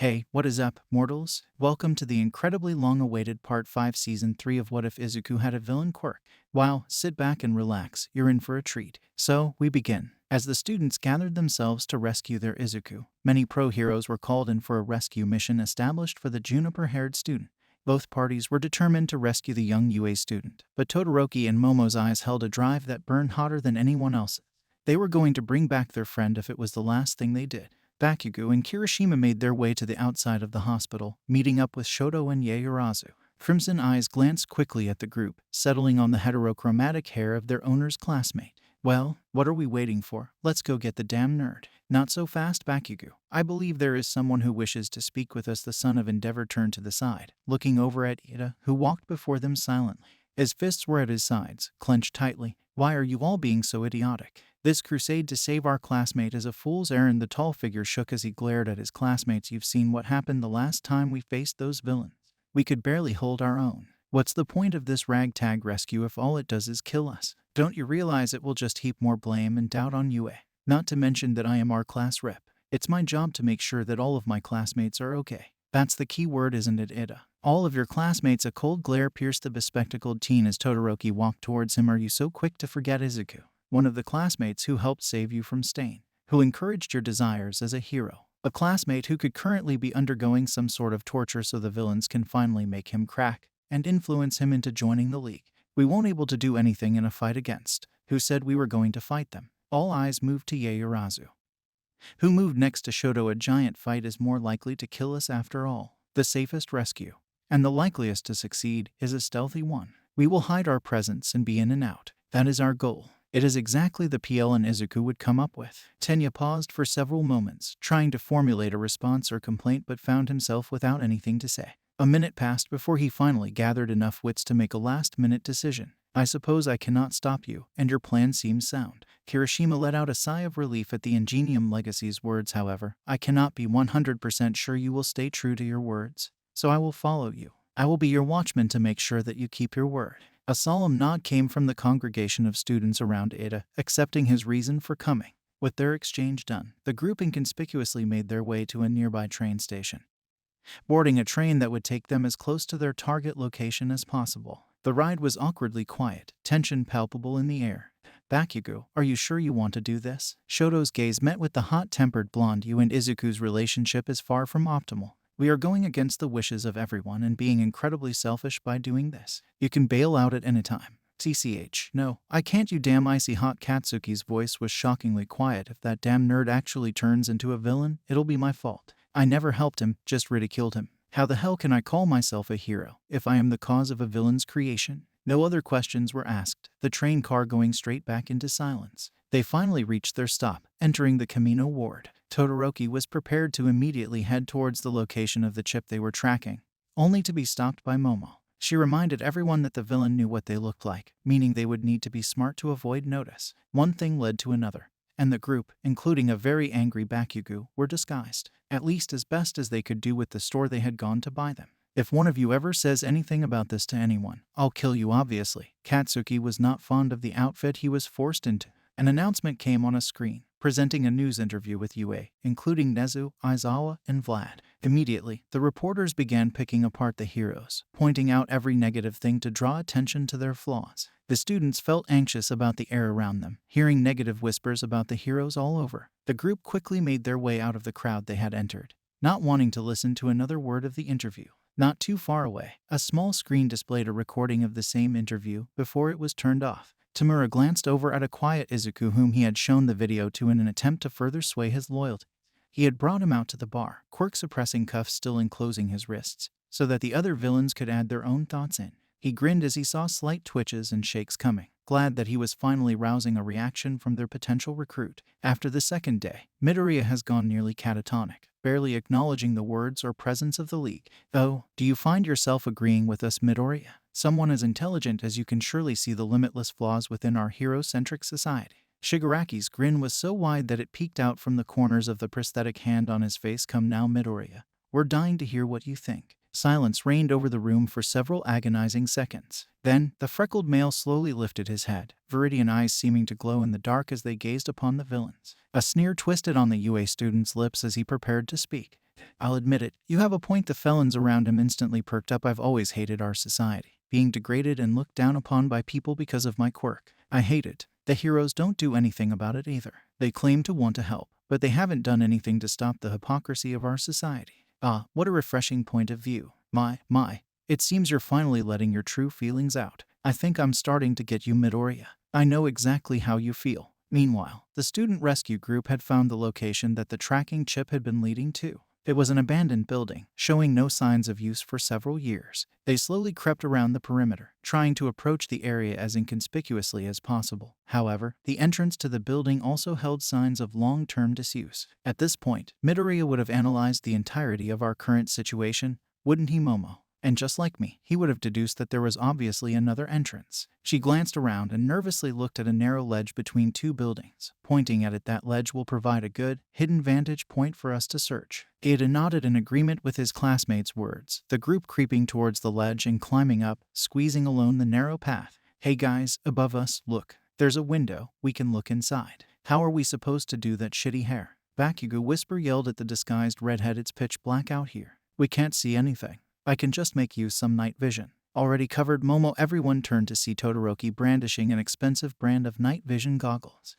Hey, what is up, mortals? Welcome to the incredibly long-awaited Part 5 Season 3 of What If Izuku Had a Villain Quirk. Wow, sit back and relax, you're in for a treat. So, we begin. As the students gathered themselves to rescue their Izuku, many pro-heroes were called in for a rescue mission established for the juniper-haired student. Both parties were determined to rescue the young UA student, but Todoroki and Momo's eyes held a drive that burned hotter than anyone else's. They were going to bring back their friend if it was the last thing they did. Bakugo and Kirishima made their way to the outside of the hospital, meeting up with Shoto and Yaoyorozu. Crimson eyes glanced quickly at the group, settling on the heterochromatic hair of their owner's classmate. Well, what are we waiting for? Let's go get the damn nerd. Not so fast, Bakugo. I believe there is someone who wishes to speak with us. The son of Endeavor turned to the side, looking over at Ida, who walked before them silently. His fists were at his sides, clenched tightly. Why are you all being so idiotic? This crusade to save our classmate is a fool's errand. The tall figure shook as he glared at his classmates. You've seen what happened the last time we faced those villains. We could barely hold our own. What's the point of this ragtag rescue if all it does is kill us? Don't you realize it will just heap more blame and doubt on UA? Not to mention that I am our class rep. It's my job to make sure that all of my classmates are okay. That's the key word, isn't it, Ida? All of your classmates. A cold glare pierced the bespectacled teen as Todoroki walked towards him. Are you so quick to forget Izuku? One of the classmates who helped save you from Stain, who encouraged your desires as a hero. A classmate who could currently be undergoing some sort of torture so the villains can finally make him crack and influence him into joining the league. We won't able to do anything in a fight against. Who said we were going to fight them? All eyes moved to Yaoyorozu, who moved next to Shoto. A giant fight is more likely to kill us after all. The safest rescue, and the likeliest to succeed, is a stealthy one. We will hide our presence and be in and out. That is our goal. It is exactly the PL and Izuku would come up with. Tenya paused for several moments, trying to formulate a response or complaint, but found himself without anything to say. A minute passed before he finally gathered enough wits to make a last-minute decision. I suppose I cannot stop you, and your plan seems sound. Kirishima let out a sigh of relief at the Ingenium Legacy's words. However, I cannot be 100% sure you will stay true to your words, so I will follow you. I will be your watchman to make sure that you keep your word. A solemn nod came from the congregation of students around Ida, accepting his reason for coming. With their exchange done, the group inconspicuously made their way to a nearby train station, boarding a train that would take them as close to their target location as possible. The ride was awkwardly quiet, tension palpable in the air. Bakugo, are you sure you want to do this? Shoto's gaze met with the hot-tempered blonde. You and Izuku's relationship is far from optimal. We are going against the wishes of everyone and being incredibly selfish by doing this. You can bail out at any time. CCH, no, I can't. You damn icy hot. Katsuki's voice was shockingly quiet. If that damn nerd actually turns into a villain, it'll be my fault. I never helped him, just ridiculed him. How the hell can I call myself a hero if I am the cause of a villain's creation? No other questions were asked, the train car going straight back into silence. They finally reached their stop, entering the Kamino ward. Todoroki was prepared to immediately head towards the location of the chip they were tracking, only to be stopped by Momo. She reminded everyone that the villain knew what they looked like, meaning they would need to be smart to avoid notice. One thing led to another, and the group, including a very angry Bakugo, were disguised, at least as best as they could do with the store they had gone to buy them. If one of you ever says anything about this to anyone, I'll kill you. Obviously, Katsuki was not fond of the outfit he was forced into. An announcement came on a screen, presenting a news interview with UA, including Nezu, Aizawa, and Vlad. Immediately, the reporters began picking apart the heroes, pointing out every negative thing to draw attention to their flaws. The students felt anxious about the air around them, hearing negative whispers about the heroes all over. The group quickly made their way out of the crowd they had entered, not wanting to listen to another word of the interview. Not too far away, a small screen displayed a recording of the same interview before it was turned off. Tamura glanced over at a quiet Izuku whom he had shown the video to in an attempt to further sway his loyalty. He had brought him out to the bar, Quirk suppressing cuffs still enclosing his wrists, so that the other villains could add their own thoughts in. He grinned as he saw slight twitches and shakes coming, glad that he was finally rousing a reaction from their potential recruit. After the second day, Midoriya has gone nearly catatonic, barely acknowledging the words or presence of the league. Oh, do you find yourself agreeing with us, Midoriya? Someone as intelligent as you can surely see the limitless flaws within our hero-centric society. Shigaraki's grin was so wide that it peeked out from the corners of the prosthetic hand on his face. Come now, Midoriya. We're dying to hear what you think. Silence reigned over the room for several agonizing seconds. Then, the freckled male slowly lifted his head, viridian eyes seeming to glow in the dark as they gazed upon the villains. A sneer twisted on the UA student's lips as he prepared to speak. I'll admit it. You have a point. The felons around him instantly perked up. I've always hated our society, being degraded and looked down upon by people because of my quirk. I hate it. The heroes don't do anything about it either. They claim to want to help, but they haven't done anything to stop the hypocrisy of our society. Ah, what a refreshing point of view. My. It seems you're finally letting your true feelings out. I think I'm starting to get you, Midoriya. I know exactly how you feel. Meanwhile, the student rescue group had found the location that the tracking chip had been leading to. It was an abandoned building, showing no signs of use for several years. They slowly crept around the perimeter, trying to approach the area as inconspicuously as possible. However, the entrance to the building also held signs of long-term disuse. At this point, Midoriya would have analyzed the entirety of our current situation, wouldn't he, Momo? And just like me, he would have deduced that there was obviously another entrance. She glanced around and nervously looked at a narrow ledge between two buildings. Pointing at it, that ledge will provide a good, hidden vantage point for us to search. Ada nodded in agreement with his classmates' words, the group creeping towards the ledge and climbing up, squeezing along the narrow path. Hey guys, above us, look. There's a window. We can look inside. How are we supposed to do that, shitty hair? Bakugo whisper yelled at the disguised redhead. It's pitch black out here. We can't see anything. I can just make use some night vision. Already covered, Momo. Everyone turned to see Todoroki brandishing an expensive brand of night vision goggles.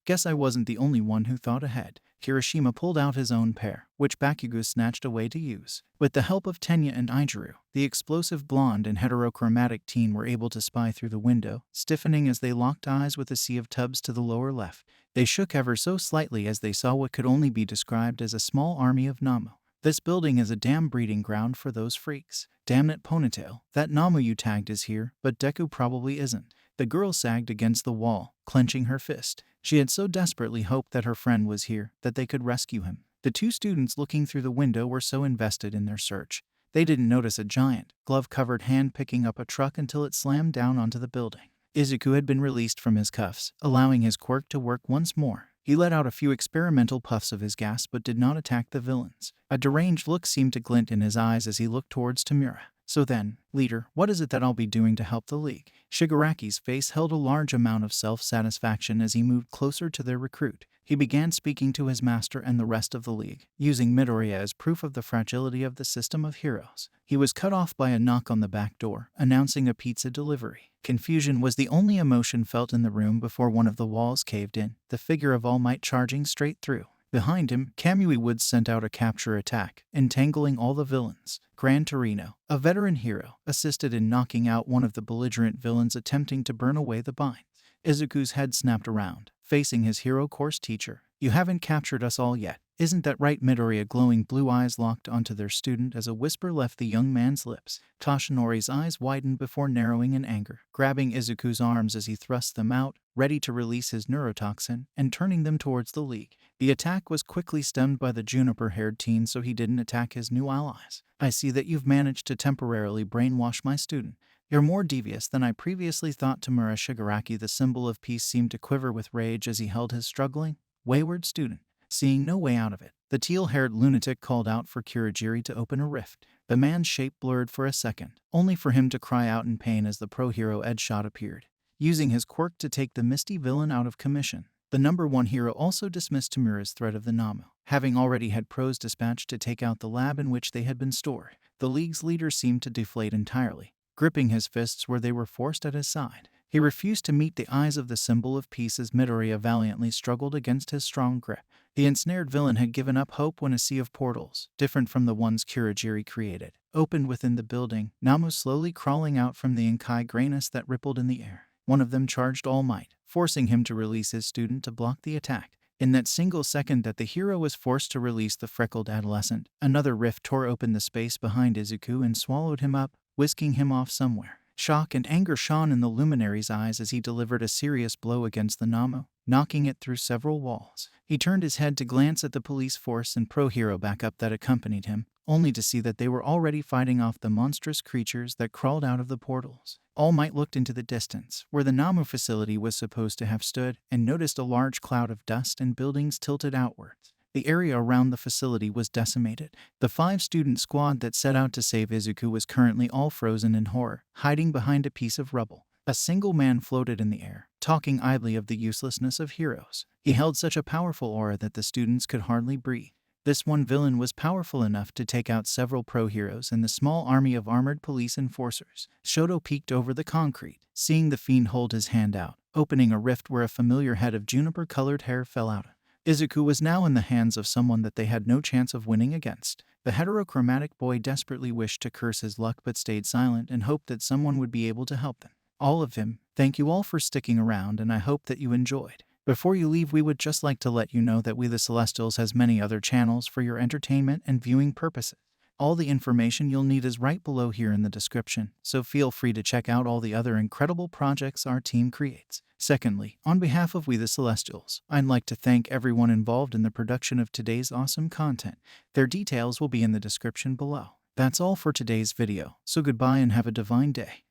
Guess I wasn't the only one who thought ahead. Kirishima pulled out his own pair, which Bakugo snatched away to use. With the help of Tenya and Ijiru, the explosive blonde and heterochromatic teen were able to spy through the window, stiffening as they locked eyes with a sea of tubs to the lower left. They shook ever so slightly as they saw what could only be described as a small army of Namu. This building is a damn breeding ground for those freaks. Damn it, Ponytail. That Namu you tagged is here, but Deku probably isn't. The girl sagged against the wall, clenching her fist. She had so desperately hoped that her friend was here, that they could rescue him. The two students looking through the window were so invested in their search, they didn't notice a giant, glove-covered hand picking up a truck until it slammed down onto the building. Izuku had been released from his cuffs, allowing his quirk to work once more. He let out a few experimental puffs of his gas but did not attack the villains. A deranged look seemed to glint in his eyes as he looked towards Tamura. So then, leader, what is it that I'll be doing to help the League? Shigaraki's face held a large amount of self-satisfaction as he moved closer to their recruit. He began speaking to his master and the rest of the League, using Midoriya as proof of the fragility of the system of heroes. He was cut off by a knock on the back door, announcing a pizza delivery. Confusion was the only emotion felt in the room before one of the walls caved in, the figure of All Might charging straight through. Behind him, Kamui Woods sent out a capture attack, entangling all the villains. Gran Torino, a veteran hero, assisted in knocking out one of the belligerent villains attempting to burn away the binds. Izuku's head snapped around, facing his hero course teacher. You haven't captured us all yet. Isn't that right? Midoriya glowing blue eyes locked onto their student as a whisper left the young man's lips. Toshinori's eyes widened before narrowing in anger, grabbing Izuku's arms as he thrust them out, ready to release his neurotoxin, and turning them towards the League. The attack was quickly stemmed by the juniper-haired teen so he didn't attack his new allies. I see that you've managed to temporarily brainwash my student. You're more devious than I previously thought. Tamura Shigaraki, the symbol of peace, seemed to quiver with rage as he held his struggling, wayward student. Seeing no way out of it, the teal-haired lunatic called out for Kurogiri to open a rift. The man's shape blurred for a second, only for him to cry out in pain as the pro-hero Edgeshot appeared, using his quirk to take the misty villain out of commission. The number one hero also dismissed Tamura's threat of the Namu, having already had pros dispatched to take out the lab in which they had been stored. The League's leader seemed to deflate entirely, gripping his fists where they were forced at his side. He refused to meet the eyes of the symbol of peace as Midoriya valiantly struggled against his strong grip. The ensnared villain had given up hope when a sea of portals, different from the ones Kurogiri created, opened within the building, Namu slowly crawling out from the inkai grayness that rippled in the air. One of them charged All Might, forcing him to release his student to block the attack. In that single second that the hero was forced to release the freckled adolescent, another rift tore open the space behind Izuku and swallowed him up, whisking him off somewhere. Shock and anger shone in the luminary's eyes as he delivered a serious blow against the Namu, knocking it through several walls. He turned his head to glance at the police force and pro-hero backup that accompanied him, only to see that they were already fighting off the monstrous creatures that crawled out of the portals. All Might looked into the distance, where the Namu facility was supposed to have stood, and noticed a large cloud of dust and buildings tilted outwards. The area around the facility was decimated. The 5-student squad that set out to save Izuku was currently all frozen in horror, hiding behind a piece of rubble. A single man floated in the air, talking idly of the uselessness of heroes. He held such a powerful aura that the students could hardly breathe. This one villain was powerful enough to take out several pro heroes and the small army of armored police enforcers. Shoto peeked over the concrete, seeing the fiend hold his hand out, opening a rift where a familiar head of juniper-colored hair fell out. Izuku was now in the hands of someone that they had no chance of winning against. The heterochromatic boy desperately wished to curse his luck but stayed silent and hoped that someone would be able to help them. All of him. Thank you all for sticking around, and I hope that you enjoyed. Before you leave, we would just like to let you know that We the Celestials has many other channels for your entertainment and viewing purposes. All the information you'll need is right below here in the description, so feel free to check out all the other incredible projects our team creates. Secondly, on behalf of We the Celestials, I'd like to thank everyone involved in the production of today's awesome content. Their details will be in the description below. That's all for today's video, so goodbye and have a divine day.